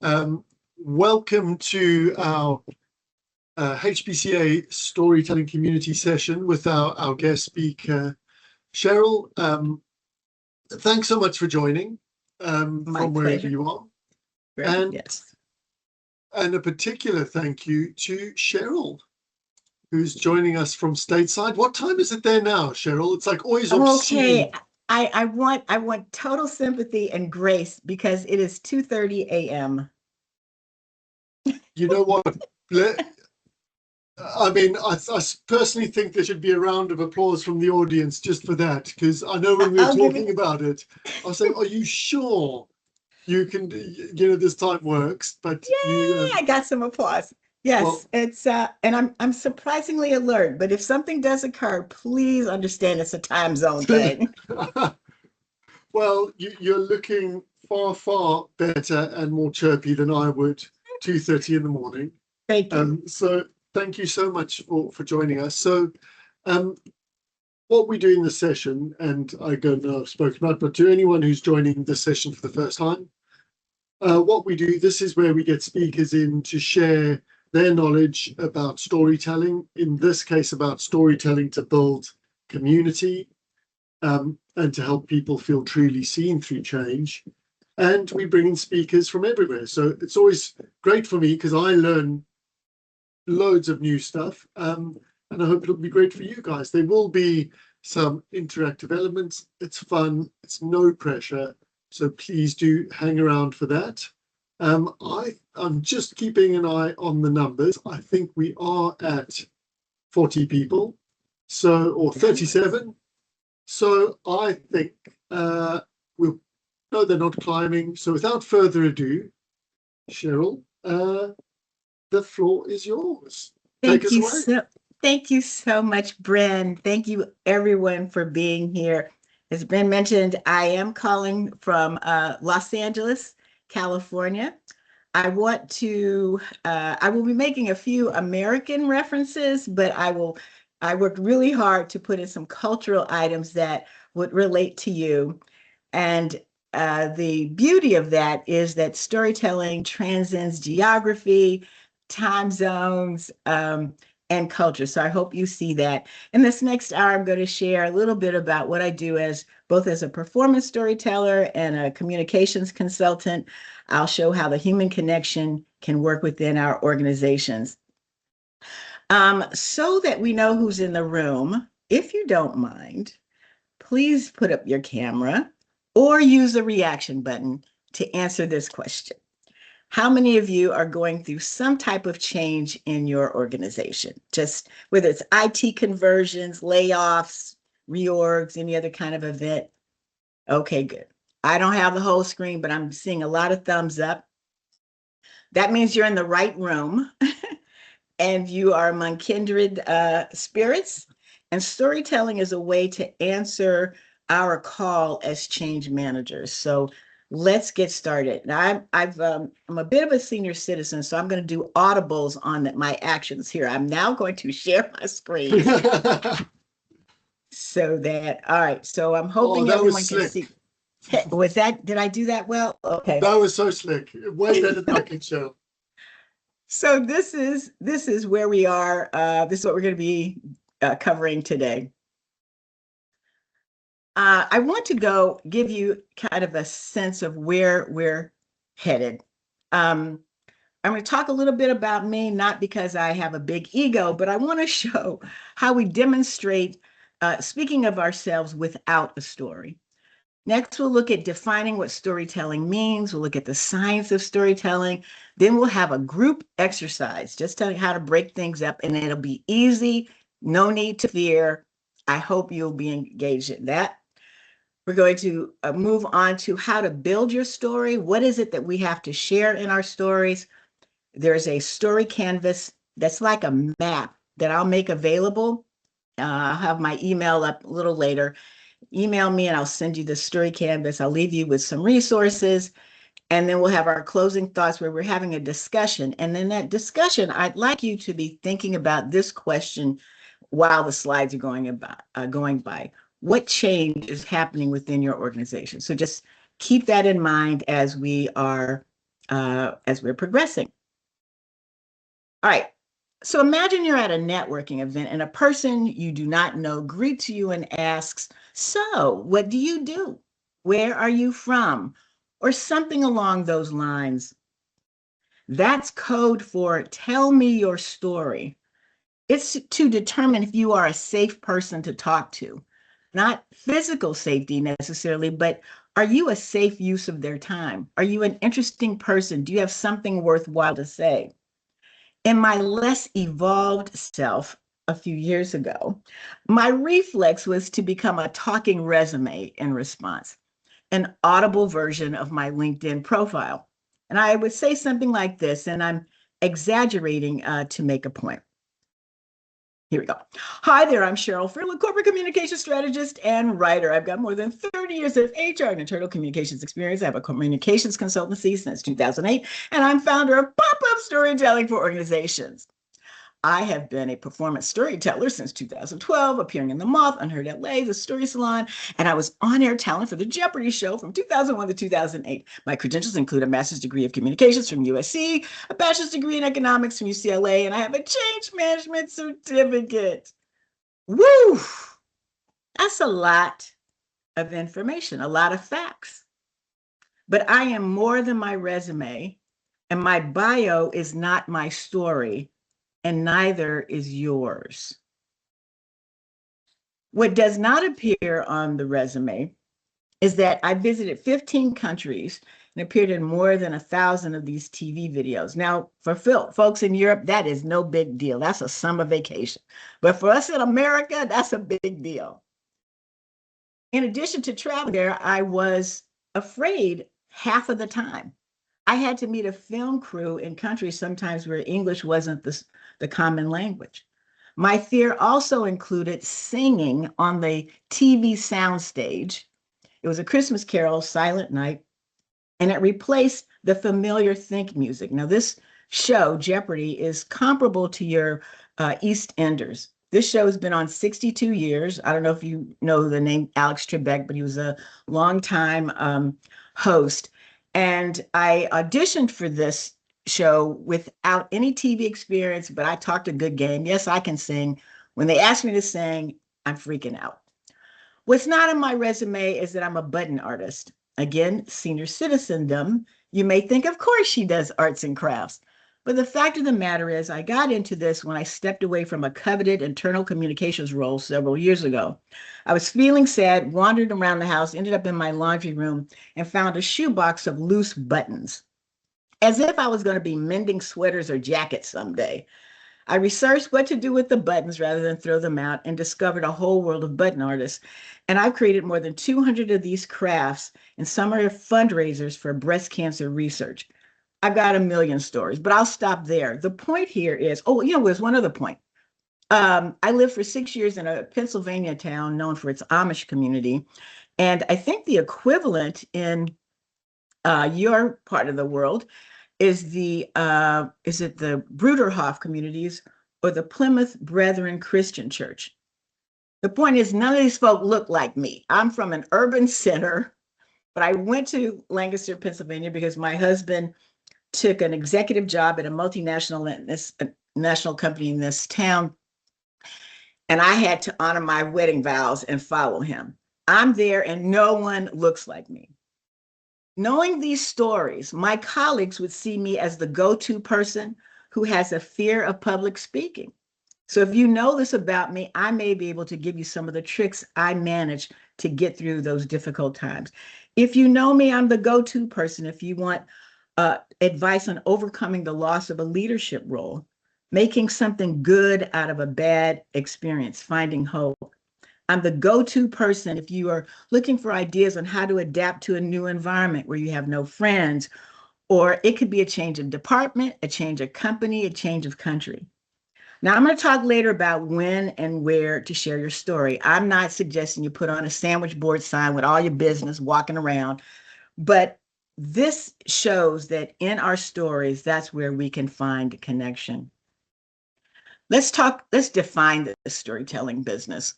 Welcome to our HPCA Storytelling Community session with our guest speaker, Cheryl. Thanks so much for joining from wherever you are. And, yes. And a particular thank you to Cheryl, who's joining us from stateside. What time is it there now, Cheryl? It's like always obscene. Okay. I want total sympathy and grace because it is 2:30 a.m. You know what? I mean, I personally think there should be a round of applause from the audience just for that, because I know when we were talking about it, I was saying, are you sure you can, this time works? But yeah, I got some applause. Yes, well, it's and I'm surprisingly alert, but if something does occur, please understand it's a time zone thing. Well, you're looking far better and more chirpy than I would 2:30 in the morning. Thank you. So thank you so much for joining us. So what we do in the session, and I don't know I've spoken about, but to anyone who's joining the session for the first time, what we do, this is where we get speakers in to share their knowledge about storytelling, in this case about storytelling to build community, and to help people feel truly seen through change. And we bring in speakers from everywhere. So it's always great for me because I learn loads of new stuff. And I hope it'll be great for you guys. There will be some interactive elements. It's fun. It's no pressure. So please do hang around for that. I'm just keeping an eye on the numbers. I think we are at 40 people, or 37. So I think we'll know they're not climbing. So without further ado, Cheryl, the floor is yours. Thank you so much, Brin. Thank you everyone for being here. As Brin mentioned, I am calling from Los Angeles, California. I will be making a few American references, but I worked really hard to put in some cultural items that would relate to you. And the beauty of that is that storytelling transcends geography, time zones, and culture. So I hope you see that. In this next hour, I'm going to share a little bit about what I do both as a performance storyteller and a communications consultant. I'll show how the human connection can work within our organizations. So that we know who's in the room, if you don't mind, please put up your camera or use the reaction button to answer this question. How many of you are going through some type of change in your organization? Just whether it's IT conversions, layoffs, reorgs, any other kind of event? Okay, good. I don't have the whole screen, but I'm seeing a lot of thumbs up. That means you're in the right room and you are among kindred spirits. And storytelling is a way to answer our call as change managers. So let's get started. Now, I'm a bit of a senior citizen, so I'm going to do audibles on my actions here. I'm now going to share my screen. All right, so I'm hoping everyone can see. Did I do that well? Okay. That was so slick. Way better than I could show. So this is where we are. This is what we're going to be covering today. I want to give you kind of a sense of where we're headed. I'm going to talk a little bit about me, not because I have a big ego, but I want to show how we demonstrate speaking of ourselves without a story. Next, we'll look at defining what storytelling means. We'll look at the science of storytelling. Then we'll have a group exercise, just telling you how to break things up, and it'll be easy. No need to fear. I hope you'll be engaged in that. We're going to move on to how to build your story. What is it that we have to share in our stories? There's a story canvas that's like a map that I'll make available. I'll have my email up a little later. Email me and I'll send you the story canvas. I'll leave you with some resources. And then we'll have our closing thoughts where we're having a discussion. And in that discussion, I'd like you to be thinking about this question while the slides are going by. What change is happening within your organization? So just keep that in mind as we are as we're progressing. All right. So imagine you're at a networking event and a person you do not know greets you and asks, "So, what do you do? Where are you from?" Or something along those lines. That's code for "tell me your story." It's to determine if you are a safe person to talk to, not physical safety necessarily, but are you a safe use of their time? Are you an interesting person? Do you have something worthwhile to say? In my less evolved self a few years ago, my reflex was to become a talking resume in response, an audible version of my LinkedIn profile. And I would say something like this, and I'm exaggerating to make a point. Here we go. Hi there, I'm Cheryl Farrell, a corporate communication strategist and writer. I've got more than 30 years of HR and internal communications experience. I have a communications consultancy since 2008, and I'm founder of Pop-Up Storytelling for Organizations. I have been a performance storyteller since 2012, appearing in The Moth, Unheard LA, The Story Salon, and I was on-air talent for the Jeopardy show from 2001 to 2008. My credentials include a master's degree of communications from USC, a bachelor's degree in economics from UCLA, and I have a change management certificate. Woo! That's a lot of information, a lot of facts. But I am more than my resume, and my bio is not my story, and neither is yours. What does not appear on the resume is that I visited 15 countries and appeared in more than 1,000 of these TV videos. Now, for folks in Europe, that is no big deal. That's a summer vacation. But for us in America, that's a big deal. In addition to travel there, I was afraid half of the time. I had to meet a film crew in countries sometimes where English wasn't the common language. My fear also included singing on the TV soundstage. It was A Christmas Carol, Silent Night, and it replaced the familiar Think music. Now, this show, Jeopardy, is comparable to your EastEnders. This show has been on 62 years. I don't know if you know the name Alex Trebek, but he was a longtime host. And I auditioned for this show without any TV experience, but I talked a good game. Yes, I can sing. When they asked me to sing, I'm freaking out. What's not on my resume is that I'm a button artist. Again, senior citizendom. You may think, of course, she does arts and crafts. But the fact of the matter is, I got into this when I stepped away from a coveted internal communications role several years ago. I was feeling sad, wandered around the house, ended up in my laundry room, and found a shoebox of loose buttons, as if I was going to be mending sweaters or jackets someday. I researched what to do with the buttons rather than throw them out and discovered a whole world of button artists. And I've created more than 200 of these crafts, and some are fundraisers for breast cancer research. I've got a million stories, but I'll stop there. The point here is, there's one other point. I lived for 6 years in a Pennsylvania town known for its Amish community. And I think the equivalent in your part of the world is it the Bruderhof communities or the Plymouth Brethren Christian Church? The point is, none of these folk look like me. I'm from an urban center, but I went to Lancaster, Pennsylvania, because my husband took an executive job at a multinational national company in this town, and I had to honor my wedding vows and follow him. I'm there, and no one looks like me. Knowing these stories, my colleagues would see me as the go-to person who has a fear of public speaking. So if you know this about me, I may be able to give you some of the tricks I manage to get through those difficult times. If you know me, I'm the go-to person if you want advice on overcoming the loss of a leadership role, making something good out of a bad experience, finding hope. I'm the go-to person if you are looking for ideas on how to adapt to a new environment where you have no friends, or it could be a change of department, a change of company, a change of country. Now, I'm going to talk later about when and where to share your story. I'm not suggesting you put on a sandwich board sign with all your business walking around, but this shows that in our stories, that's where we can find connection. Let's define the storytelling business.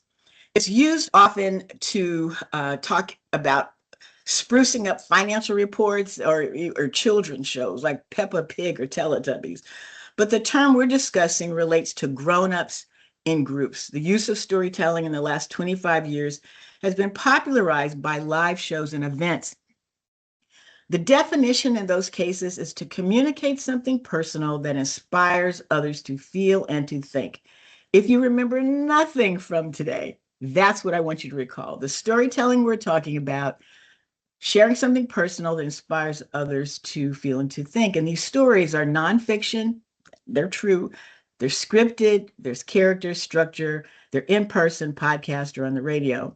It's used often to talk about sprucing up financial reports or children's shows like Peppa Pig or Teletubbies. But the term we're discussing relates to grown-ups in groups. The use of storytelling in the last 25 years has been popularized by live shows and events. The definition in those cases is to communicate something personal that inspires others to feel and to think. If you remember nothing from today, that's what I want you to recall. The storytelling we're talking about, sharing something personal that inspires others to feel and to think. And these stories are nonfiction, they're true, they're scripted, there's character, structure, they're in person, podcast, or on the radio.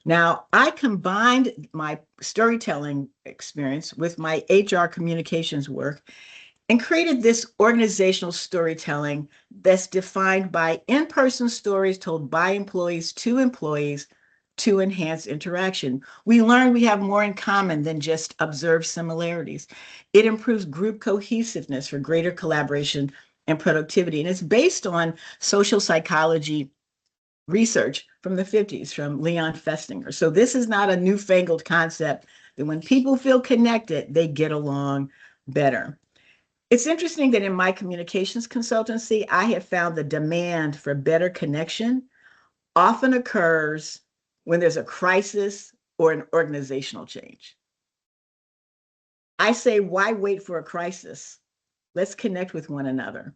Now, I combined my storytelling experience with my HR communications work and created this organizational storytelling that's defined by in-person stories told by employees to enhance interaction. We learn we have more in common than just observed similarities. It improves group cohesiveness for greater collaboration and productivity. And it's based on social psychology research from the 50s from Leon Festinger. So this is not a newfangled concept that when people feel connected, they get along better. It's interesting that in my communications consultancy, I have found the demand for better connection often occurs when there's a crisis or an organizational change. I say, why wait for a crisis? Let's connect with one another.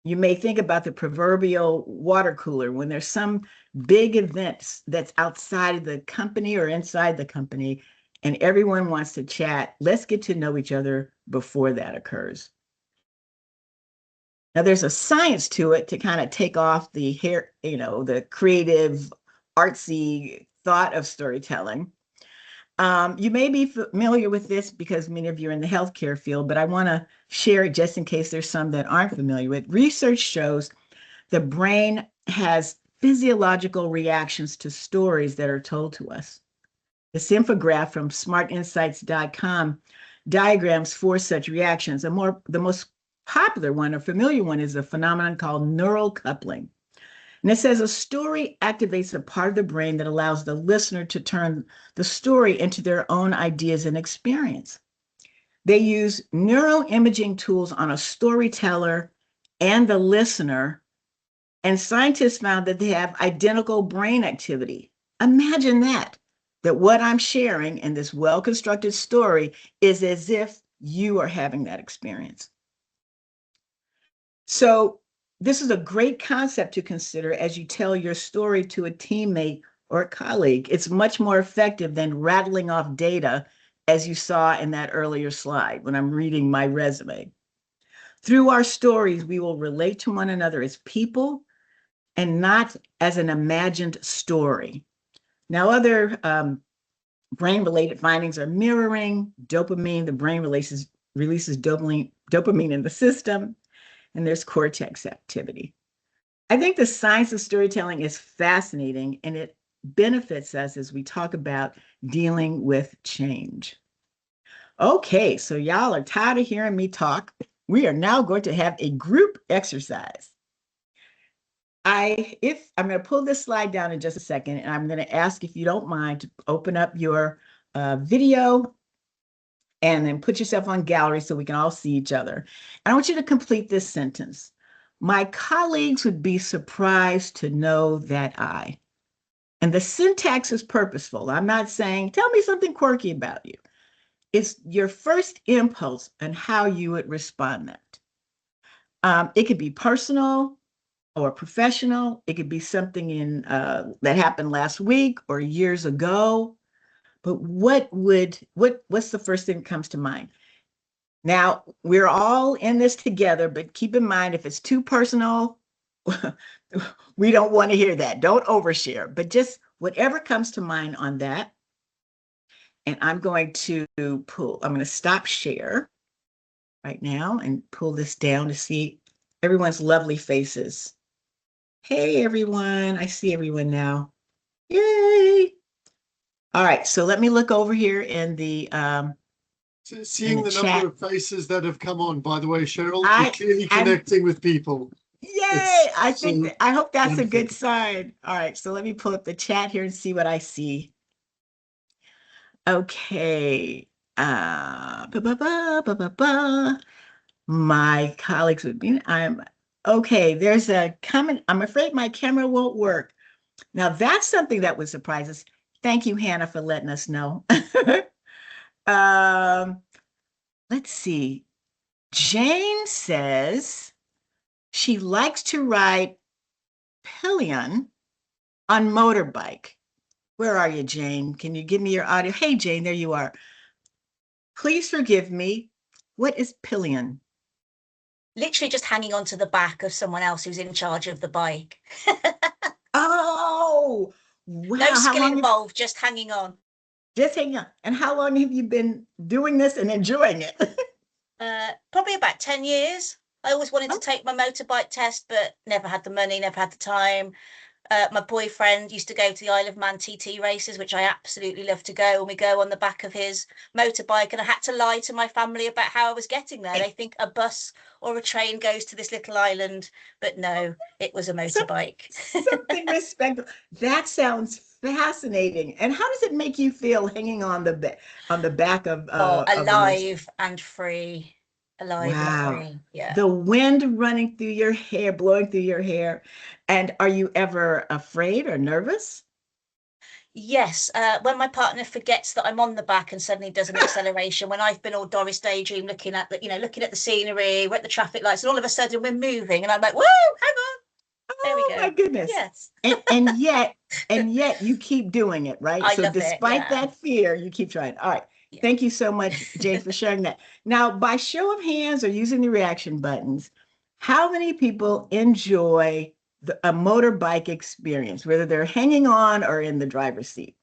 You may think about the proverbial water cooler when there's some big event that's outside of the company or inside the company, and everyone wants to chat. Let's get to know each other before that occurs. Now, there's a science to it to kind of take off the hair, the creative, artsy thought of storytelling. You may be familiar with this because many of you are in the healthcare field, but I want to share it just in case there's some that aren't familiar with. Research shows the brain has physiological reactions to stories that are told to us. This infographic from smartinsights.com diagrams 4 such reactions. The most popular one or familiar one is a phenomenon called neural coupling. And it says a story activates a part of the brain that allows the listener to turn the story into their own ideas and experience. They use neuroimaging tools on a storyteller and the listener, and scientists found that they have identical brain activity. Imagine that what I'm sharing in this well-constructed story is as if you are having that experience. So this is a great concept to consider as you tell your story to a teammate or a colleague. It's much more effective than rattling off data, as you saw in that earlier slide when I'm reading my resume. Through our stories, we will relate to one another as people and not as an imagined story. Now, other brain-related findings are mirroring, dopamine. The brain releases dopamine in the system, and there's cortex activity. I think the science of storytelling is fascinating, and it benefits us as we talk about dealing with change. Okay, so y'all are tired of hearing me talk. We are now going to have a group exercise. I'm going to pull this slide down in just a second, and I'm going to ask if you don't mind to open up your video and then put yourself on gallery so we can all see each other. And I want you to complete this sentence. My colleagues would be surprised to know that I. And the syntax is purposeful. I'm not saying, tell me something quirky about you. It's your first impulse and how you would respond that. It could be personal or professional. It could be something that happened last week or years ago. But what's the first thing that comes to mind? Now, we're all in this together, but keep in mind, if it's too personal, we don't want to hear that. Don't overshare, but just whatever comes to mind on that. And I'm going to stop share right now and pull this down to see everyone's lovely faces. Hey, everyone. I see everyone now. Yay. All right, so let me look over here in the seeing the chat. number of faces that have come on, by the way, Cheryl, you're clearly connecting with people. Yay! I hope that's a good sign. All right, so let me pull up the chat here and see what I see. Okay. Ba, ba, ba, ba, ba, ba. My colleagues would be, I'm okay. There's a comment. I'm afraid my camera won't work. Now, that's something that would surprise us. Thank you, Hannah, for letting us know. um, let's see. Jane says she likes to ride pillion on motorbike. Where are you, Jane? Can you give me your audio? Hey, Jane, there you are. Please forgive me. What is pillion? Literally just hanging on to the back of someone else who's in charge of the bike. Oh, wow. No How skill long involved, just hanging on. just hang on. And how long have you been doing this and enjoying it? Probably about 10 years. I always wanted to take my motorbike test, but never had the money, never had the time. My boyfriend used to go to the Isle of Man TT races, which I absolutely love to go. And we go on the back of his motorbike. And I had to lie to my family about how I was getting there. They think a bus or a train goes to this little island, but no, it was a motorbike. Something respectful. That sounds fascinating. And how does it make you feel hanging on the back of of the motorcycle? Alive and free. Alive and Wow. free. Yeah. The wind running through your hair, blowing through your hair. And are you ever afraid or nervous? Yes, when my partner forgets that I'm on the back and suddenly does an acceleration, when I've been all Doris Daydream looking at looking at the scenery, we're at the traffic lights, and all of a sudden we're moving, and I'm like, whoa, hang on. There we Oh go. my goodness. Yes. And yet you keep doing it, right? I So love it. despite Yeah. that fear, you keep trying. All right. Yeah. Thank you so much, Jane, for sharing that. Now, by show of hands or using the reaction buttons, how many people enjoy a motorbike experience, whether they're hanging on or in the driver's seat?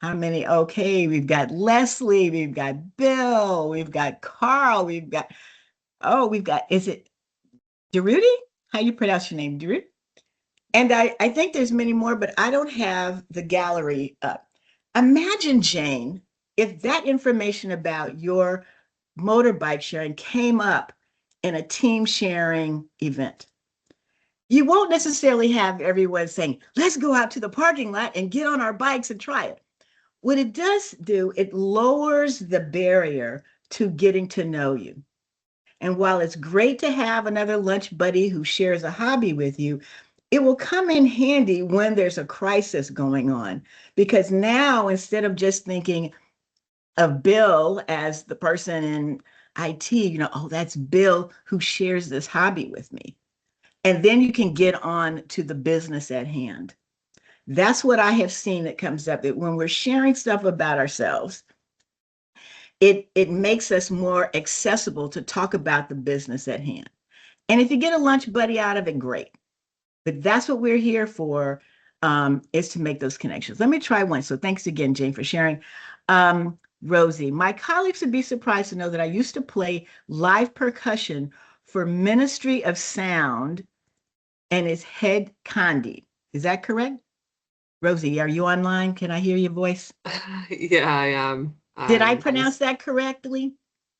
How many? Okay, we've got Leslie, we've got Bill, we've got Carl, is it Derudy? How you pronounce your name, Derudy? And I think there's many more, but I don't have the gallery up. Imagine, Jane, if that information about your motorbike sharing came up in a team sharing event. You won't necessarily have everyone saying, let's go out to the parking lot and get on our bikes and try it. What it does do, it lowers the barrier to getting to know you. And while it's great to have another lunch buddy who shares a hobby with you, it will come in handy when there's a crisis going on. Because now, instead of just thinking of Bill as the person in IT, oh, that's Bill who shares this hobby with me. And then you can get on to the business at hand. That's what I have seen that comes up, that when we're sharing stuff about ourselves, it makes us more accessible to talk about the business at hand. And if you get a lunch buddy out of it, great. But that's what we're here for, is to make those connections. Let me try one. So thanks again, Jane, for sharing. Rosie, my colleagues would be surprised to know that I used to play live percussion for Ministry of Sound and is head Condi. Is that correct? Rosie, are you online? Can I hear your voice? Yeah, I am. Did I pronounce that correctly?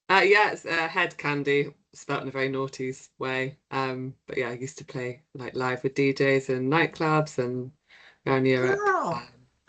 Yeah, it's head candy, spelled in a very naughty way. But yeah, I used to play like live with DJs and nightclubs and around Europe.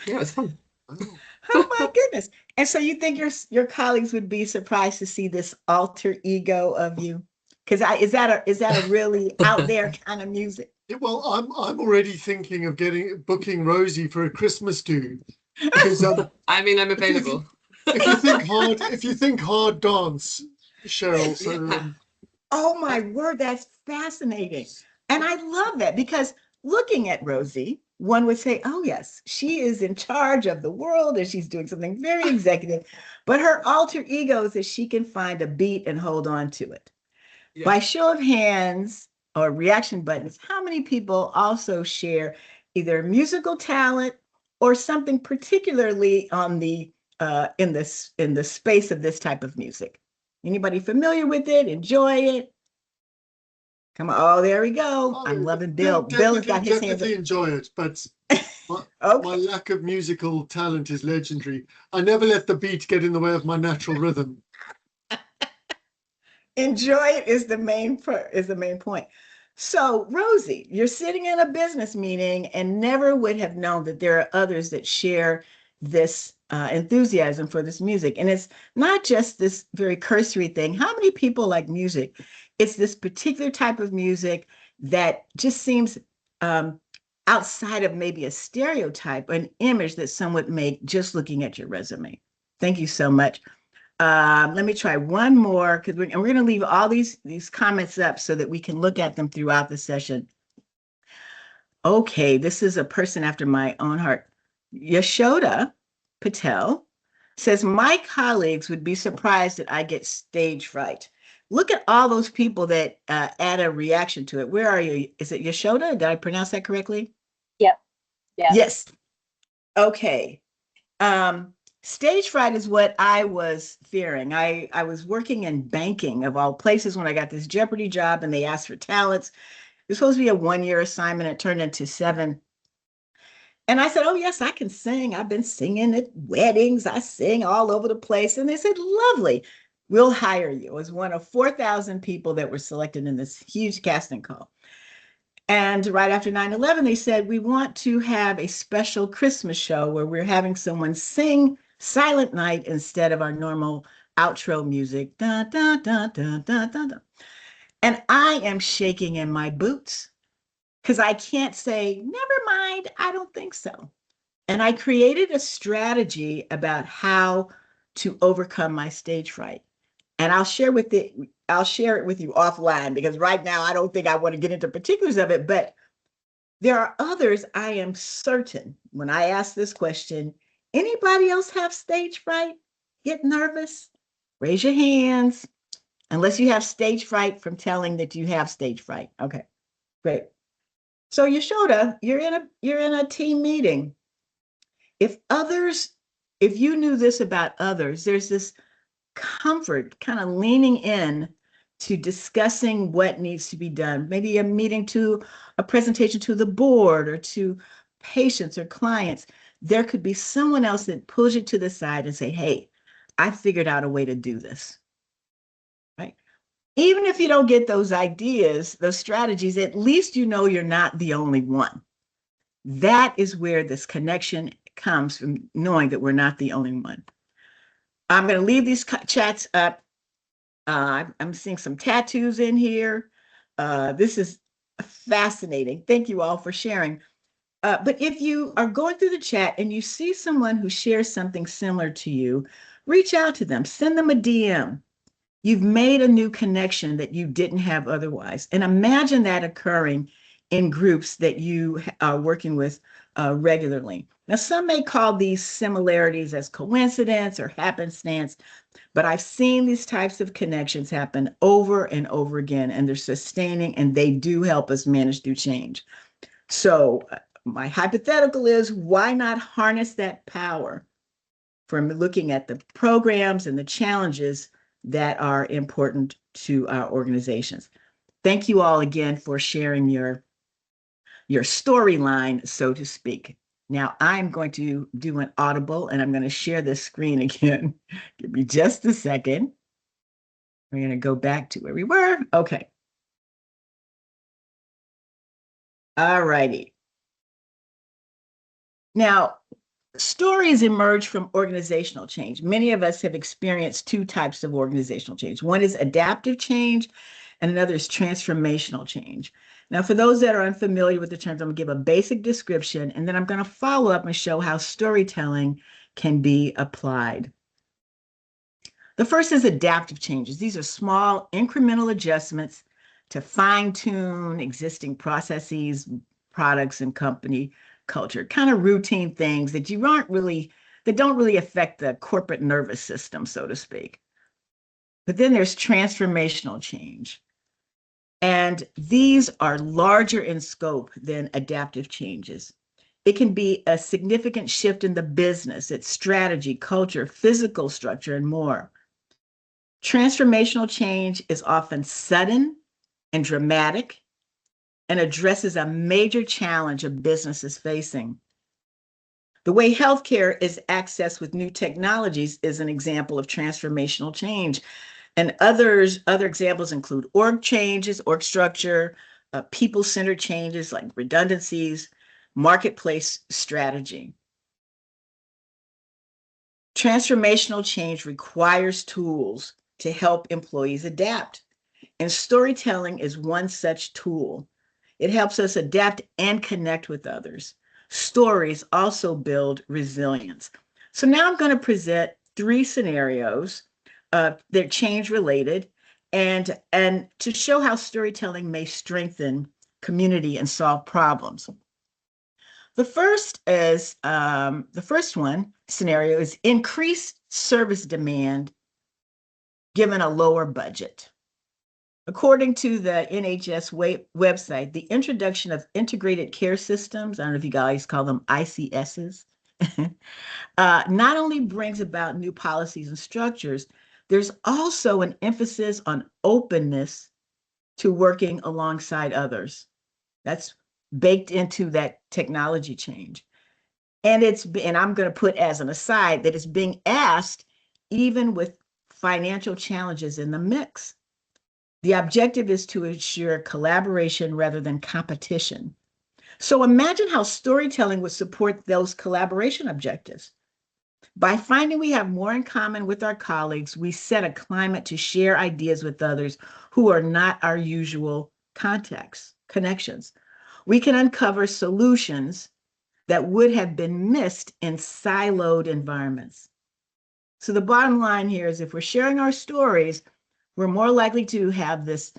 Yeah, it was fun. Oh my goodness. And so you think your colleagues would be surprised to see this alter ego of you? Because is that a really out there kind of music? Well, I'm already thinking of booking Rosie for a Christmas do. Because I mean, I'm available. if you think hard dance, Cheryl. So oh my word, that's fascinating. And I love that, because looking at Rosie, one would say, oh yes, she is in charge of the world and she's doing something very executive, but her alter ego is that she can find a beat and hold on to it. Yeah. By show of hands or reaction buttons, how many people also share either musical talent or something particularly on the in the space of this type of music? Anybody familiar with it? Enjoy it? Come on. Oh, there we go. I'm loving Bill. Bill has got his hands up. Definitely enjoy it, but my lack of musical talent is legendary. I never let the beat get in the way of my natural rhythm. Enjoy it is the main point. So, Rosie, you're sitting in a business meeting and never would have known that there are others that share this enthusiasm for this music. And it's not just this very cursory thing. How many people like music? It's this particular type of music that just seems outside of maybe a stereotype, an image that some would make just looking at your resume. Thank you so much. Let me try one more, because we're going to leave all these comments up so that we can look at them throughout the session. Okay, this is a person after my own heart. Yashoda Patel says, my colleagues would be surprised that I get stage fright. Look at all those people that add a reaction to it. Where are you? Is it Yashoda? Did I pronounce that correctly? Yep. Yeah. Yes. Okay. Stage fright is what I was fearing. I was working in banking of all places when I got this Jeopardy job, and they asked for talents. It was supposed to be a 1-year assignment. It turned into 7. And I said, oh, yes, I can sing. I've been singing at weddings. I sing all over the place. And they said, lovely, we'll hire you. It was one of 4,000 people that were selected in this huge casting call. And right after 9/11, they said, we want to have a special Christmas show where we're having someone sing Silent Night instead of our normal outro music. Da, da, da, da, da, da, da. And I am shaking in my boots because I can't say, never mind, I don't think so. And I created a strategy about how to overcome my stage fright. And I'll share it with you offline, because right now I don't think I want to get into particulars of it, but there are others. I am certain when I ask this question, anybody else have stage fright? Get nervous? Raise your hands. Unless you have stage fright from telling that you have stage fright. Okay, great. So Yashoda, you're in a team meeting. If you knew this about others, there's this comfort kind of leaning in to discussing what needs to be done. Maybe a presentation to the board or to patients or clients. There could be someone else that pulls you to the side and say, hey, I figured out a way to do this. Right? Even if you don't get those ideas, those strategies, at least you know you're not the only one. That is where this connection comes from, knowing that we're not the only one. I'm going to leave these chats up. I'm seeing some tattoos in here. This is fascinating. Thank you all for sharing. But if you are going through the chat and you see someone who shares something similar to you, reach out to them, send them a DM. You've made a new connection that you didn't have otherwise. And imagine that occurring in groups that you are working with regularly. Now, some may call these similarities as coincidence or happenstance, but I've seen these types of connections happen over and over again, and they're sustaining, and they do help us manage through change. So my hypothetical is, why not harness that power from looking at the programs and the challenges that are important to our organizations? Thank you all again for sharing your storyline, so to speak. Now I'm going to do an audible, and I'm going to share this screen again. Give me just a second. We're going to go back to where we were. Okay. All righty. Now, stories emerge from organizational change. Many of us have experienced 2 types of organizational change. One is adaptive change, and another is transformational change. Now, for those that are unfamiliar with the terms, I'm going to give a basic description, and then I'm going to follow up and show how storytelling can be applied. The first is adaptive changes. These are small incremental adjustments to fine-tune existing processes, products, and company culture, kind of routine things that don't really affect the corporate nervous system, so to speak. But then there's transformational change. And these are larger in scope than adaptive changes. It can be a significant shift in the business, its strategy, culture, physical structure, and more. Transformational change is often sudden and dramatic and addresses a major challenge a business is facing. The way healthcare is accessed with new technologies is an example of transformational change. And other examples include org changes, org structure, people-centered changes like redundancies, marketplace strategy. Transformational change requires tools to help employees adapt, and storytelling is one such tool. It helps us adapt and connect with others. Stories also build resilience. So now I'm going to present 3 scenarios. They're change related, and to show how storytelling may strengthen community and solve problems. The first one scenario is increased service demand given a lower budget. According to the NHS website, the introduction of integrated care systems, I don't know if you guys call them ICSs, not only brings about new policies and structures, there's also an emphasis on openness to working alongside others. That's baked into that technology change. And I'm going to put as an aside that it's being asked even with financial challenges in the mix. The objective is to ensure collaboration rather than competition. So imagine how storytelling would support those collaboration objectives. By finding we have more in common with our colleagues, we set a climate to share ideas with others who are not our usual connections. We can uncover solutions that would have been missed in siloed environments. So the bottom line here is if we're sharing our stories, we're more likely to have this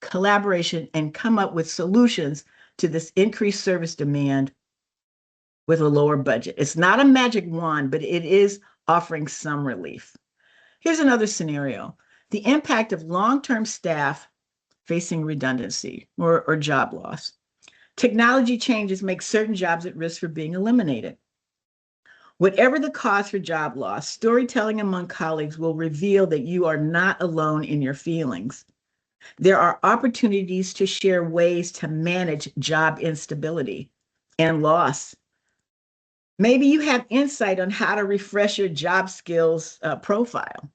collaboration and come up with solutions to this increased service demand with a lower budget. It's not a magic wand, but it is offering some relief. Here's another scenario. The impact of long-term staff facing redundancy or job loss. Technology changes make certain jobs at risk for being eliminated. Whatever the cause for job loss, storytelling among colleagues will reveal that you are not alone in your feelings. There are opportunities to share ways to manage job instability and loss. Maybe you have insight on how to refresh your job skills profile.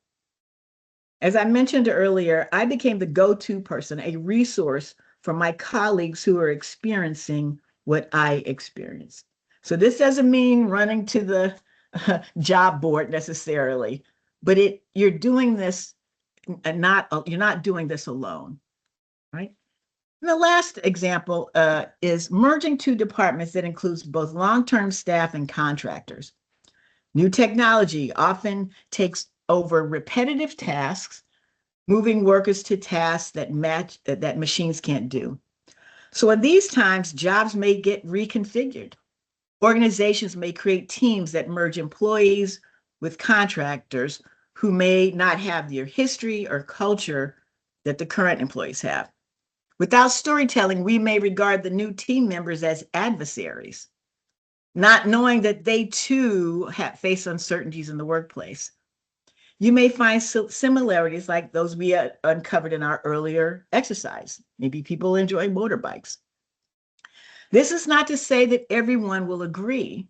As I mentioned earlier, I became the go-to person, a resource for my colleagues who are experiencing what I experienced. So this doesn't mean running to the job board necessarily, but you're doing this you're not doing this alone, right? And the last example is merging 2 departments that includes both long-term staff and contractors. New technology often takes over repetitive tasks, moving workers to tasks that machines can't do. So in these times, jobs may get reconfigured. Organizations may create teams that merge employees with contractors who may not have the history or culture that the current employees have. Without storytelling, we may regard the new team members as adversaries, not knowing that they too face uncertainties in the workplace. You may find similarities like those we uncovered in our earlier exercise. Maybe people enjoy motorbikes. This is not to say that everyone will agree,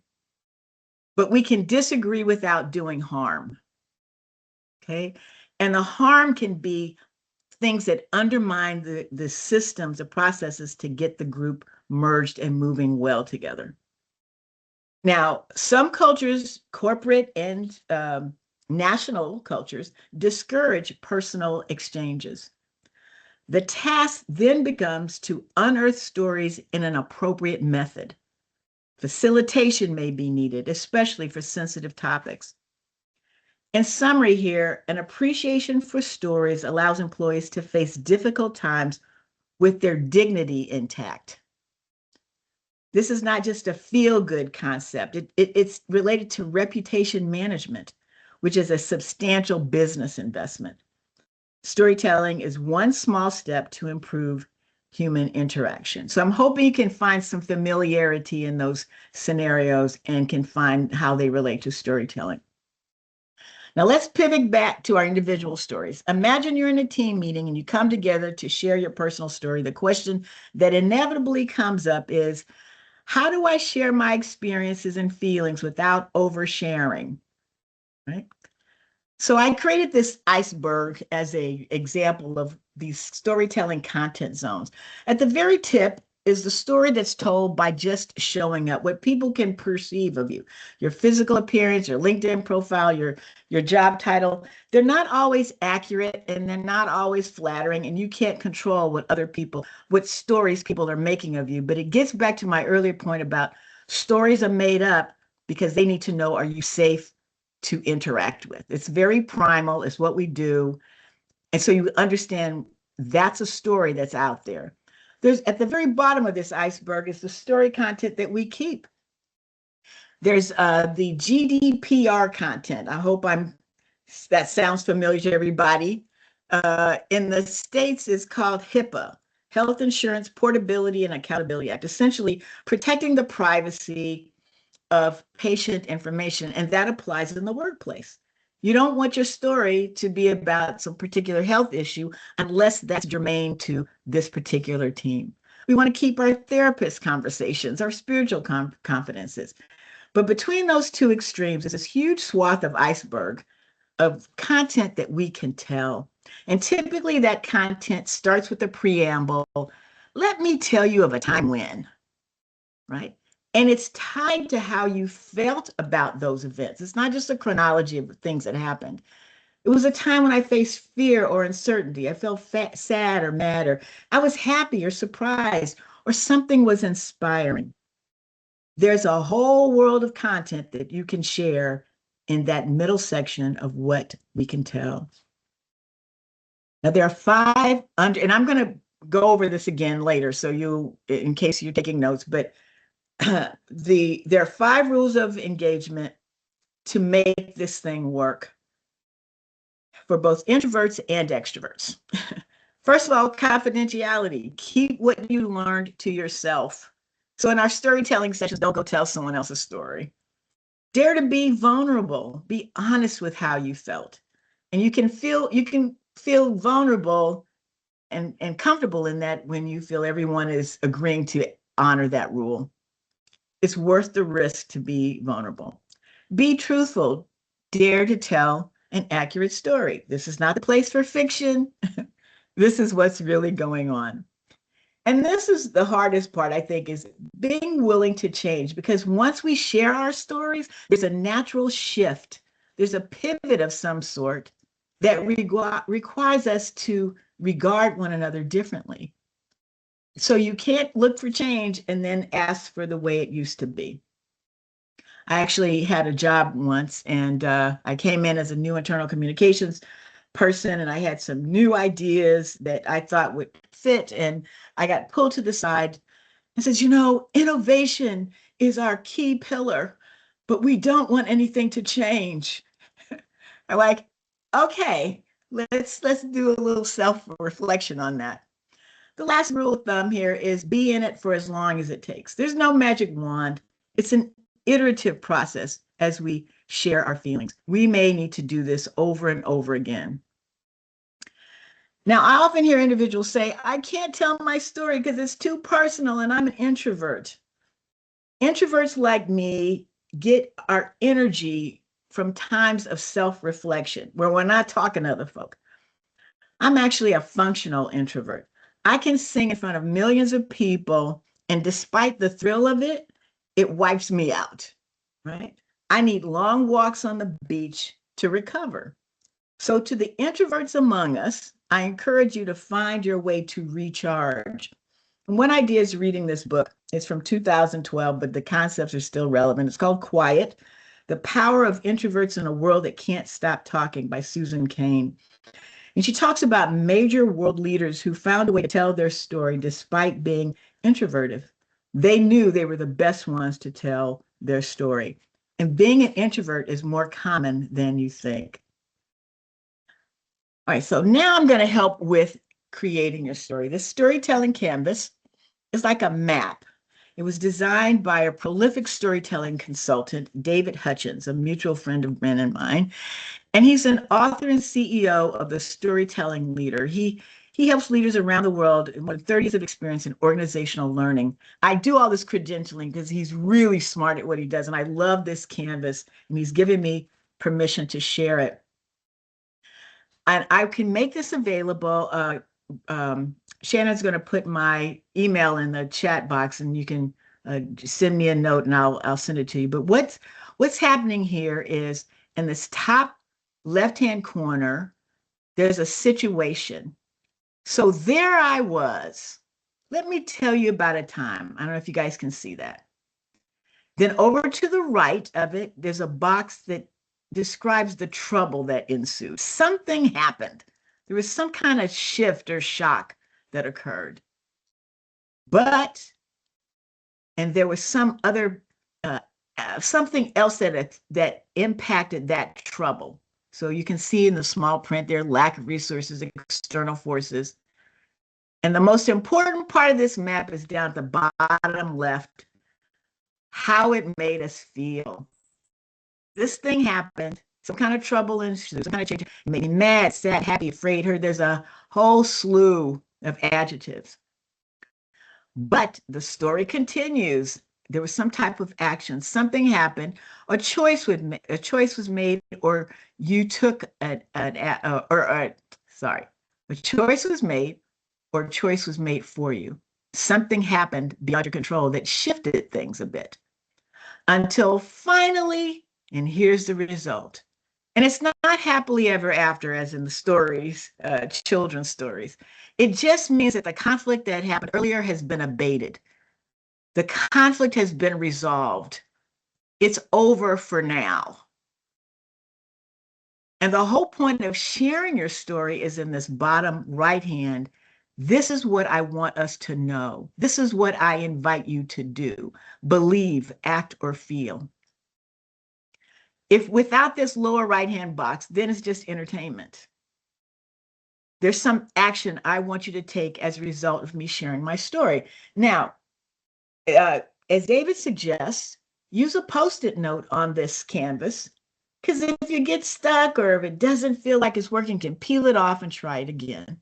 but we can disagree without doing harm, okay? And the harm can be things that undermine the systems, the processes to get the group merged and moving well together. Now, some cultures, corporate and national cultures, discourage personal exchanges. The task then becomes to unearth stories in an appropriate method. Facilitation may be needed, especially for sensitive topics. In summary here, an appreciation for stories allows employees to face difficult times with their dignity intact. This is not just a feel-good concept. It's related to reputation management, which is a substantial business investment. Storytelling is one small step to improve human interaction. So I'm hoping you can find some familiarity in those scenarios and can find how they relate to storytelling. Now let's pivot back to our individual stories. Imagine you're in a team meeting and you come together to share your personal story. The question that inevitably comes up is, how do I share my experiences and feelings without oversharing, right? So I created this iceberg as an example of these storytelling content zones. At the very tip is the story that's told by just showing up, what people can perceive of you, your physical appearance, your LinkedIn profile, your job title. They're not always accurate and they're not always flattering, and you can't control what stories people are making of you. But it gets back to my earlier point about stories are made up because they need to know, are you safe to interact with? It's very primal, it's what we do. And so you understand that's a story that's out there. There's at the very bottom of this iceberg is the story content that we keep. There's the GDPR content. I hope that sounds familiar to everybody. In the States, it's called HIPAA, Health Insurance Portability and Accountability Act, essentially protecting the privacy of patient information, and that applies in the workplace. You don't want your story to be about some particular health issue unless that's germane to this particular team. We want to keep our therapist conversations, our spiritual confidences. But between those two extremes is this huge swath of iceberg of content that we can tell. And typically that content starts with a preamble. Let me tell you of a time when, right? And it's tied to how you felt about those events. It's not just a chronology of things that happened. It was a time when I faced fear or uncertainty. I felt sad or mad, or I was happy or surprised, or something was inspiring. There's a whole world of content that you can share in that middle section of what we can tell. Now, there are 5 under, and I'm going to go over this again later, so in case you're taking notes, but there are 5 rules of engagement to make this thing work for both introverts and extroverts. First of all, confidentiality. Keep what you learned to yourself. So in our storytelling sessions, don't go tell someone else's story. Dare to be vulnerable. Be honest with how you felt. And you can feel vulnerable and comfortable in that when you feel everyone is agreeing to honor that rule. It's worth the risk to be vulnerable. Be truthful. Dare to tell an accurate story. This is not the place for fiction. This is what's really going on. And this is the hardest part, I think, is being willing to change, because once we share our stories, there's a natural shift. There's a pivot of some sort that requires us to regard one another differently. So you can't look for change and then ask for the way it used to be. I actually had a job once, and I came in as a new internal communications person, and I had some new ideas that I thought would fit, and I got pulled to the side and says, innovation is our key pillar, but we don't want anything to change. I'm like, okay, let's do a little self-reflection on that. The last rule of thumb here is be in it for as long as it takes. There's no magic wand. It's an iterative process as we share our feelings. We may need to do this over and over again. Now, I often hear individuals say, I can't tell my story because it's too personal and I'm an introvert. Introverts like me get our energy from times of self-reflection where we're not talking to other folk. I'm actually a functional introvert. I can sing in front of millions of people, and despite the thrill of it, it wipes me out, right? I need long walks on the beach to recover. So to the introverts among us, I encourage you to find your way to recharge. And one idea is reading this book. It's from 2012, but the concepts are still relevant. It's called Quiet: The Power of Introverts in a World That Can't Stop Talking by Susan Cain. And she talks about major world leaders who found a way to tell their story despite being introverted. They knew they were the best ones to tell their story. And being an introvert is more common than you think. All right, so now I'm going to help with creating your story. This storytelling canvas is like a map. It was designed by a prolific storytelling consultant, David Hutchins, a mutual friend of Brin and mine. And he's an author and CEO of the Storytelling Leader. He helps leaders around the world with 30 years of experience in organizational learning. I do all this credentialing because he's really smart at what he does. And I love this canvas, and he's given me permission to share it. And I can make this available Shannon's going to put my email in the chat box, and you can send me a note, and I'll send it to you. But what's happening here is in this top left-hand corner, there's a situation. So there I was. Let me tell you about a time. I don't know if you guys can see that. Then over to the right of it, there's a box that describes the trouble that ensued. Something happened. There was some kind of shift or shock that occurred. And there was some other, something else that impacted that trouble. So you can see in the small print there, lack of resources, external forces. And the most important part of this map is down at the bottom left, how it made us feel. This thing happened, some kind of trouble and some kind of change. It made me mad, sad, happy, afraid, hurt. There's a whole slew of adjectives. But the story continues. There was some type of action, something happened, a choice was made, or you took a choice was made, or a choice was made for you. Something happened beyond your control that shifted things a bit until finally, and here's the result. And it's not happily ever after, as in the stories, children's stories. It just means that the conflict that happened earlier has been abated. The conflict has been resolved. It's over for now. And the whole point of sharing your story is in this bottom right hand. This is what I want us to know. This is what I invite you to do, believe, act, or feel. If without this lower right-hand box, then it's just entertainment. There's some action I want you to take as a result of me sharing my story. Now, as David suggests, use a Post-it note on this canvas, because if you get stuck or if it doesn't feel like it's working, you can peel it off and try it again.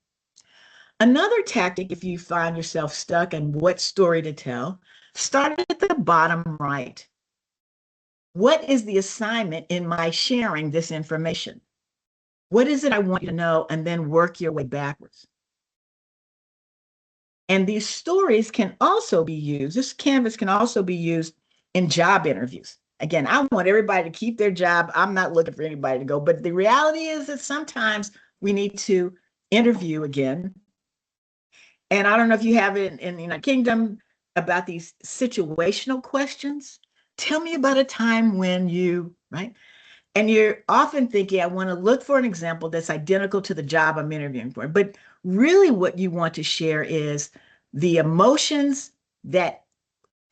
Another tactic, if you find yourself stuck and what story to tell, start at the bottom right. What is the assignment in my sharing this information? What is it I want you to know? And then work your way backwards. And these stories can also be used, this canvas can also be used in job interviews. Again, I want everybody to keep their job. I'm not looking for anybody to go, but the reality is that sometimes we need to interview again. And I don't know if you have it in the United Kingdom about these situational questions. Tell me about a time when you, right? And you're often thinking, I want to look for an example that's identical to the job I'm interviewing for. But really what you want to share is the emotions that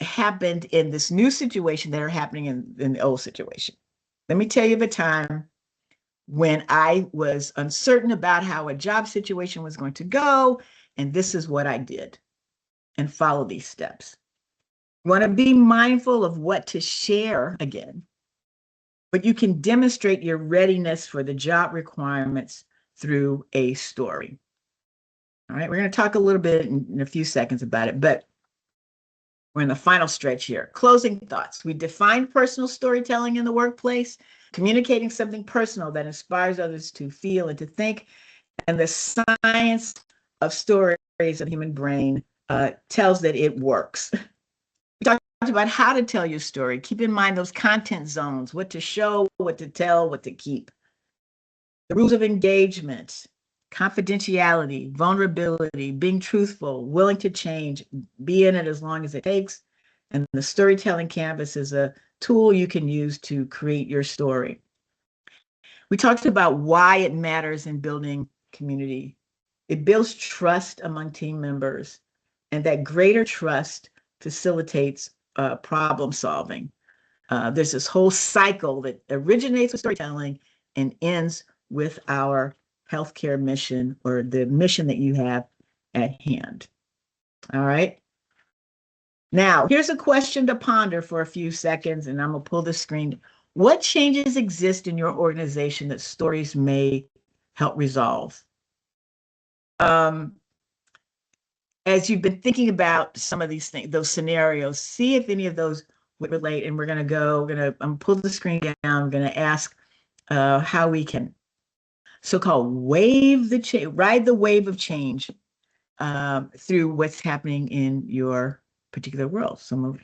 happened in this new situation that are happening in the old situation. Let me tell you of a time when I was uncertain about how a job situation was going to go, and this is what I did, and follow these steps. You want to be mindful of what to share again, but you can demonstrate your readiness for the job requirements through a story. All right, we're going to talk a little bit in a few seconds about it, but we're in the final stretch here. Closing thoughts. We defined personal storytelling in the workplace, communicating something personal that inspires others to feel and to think, and the science of stories of the human brain tells that it works. We talked about how to tell your story. Keep in mind those content zones, what to show, what to tell, what to keep. The rules of engagement, confidentiality, vulnerability, being truthful, willing to change, be in it as long as it takes. And the storytelling canvas is a tool you can use to create your story. We talked about why it matters in building community. It builds trust among team members, and that greater trust facilitates problem solving. There's this whole cycle that originates with storytelling and ends with our healthcare mission, or the mission that you have at hand. All right. Now, here's a question to ponder for a few seconds, and I'm going to pull the screen. What changes exist in your organization that stories may help resolve? As you've been thinking about some of these things, those scenarios, see if any of those would relate. And I'm gonna pull the screen down. I'm gonna ask how we can so-called ride the wave of change through what's happening in your particular world. Some of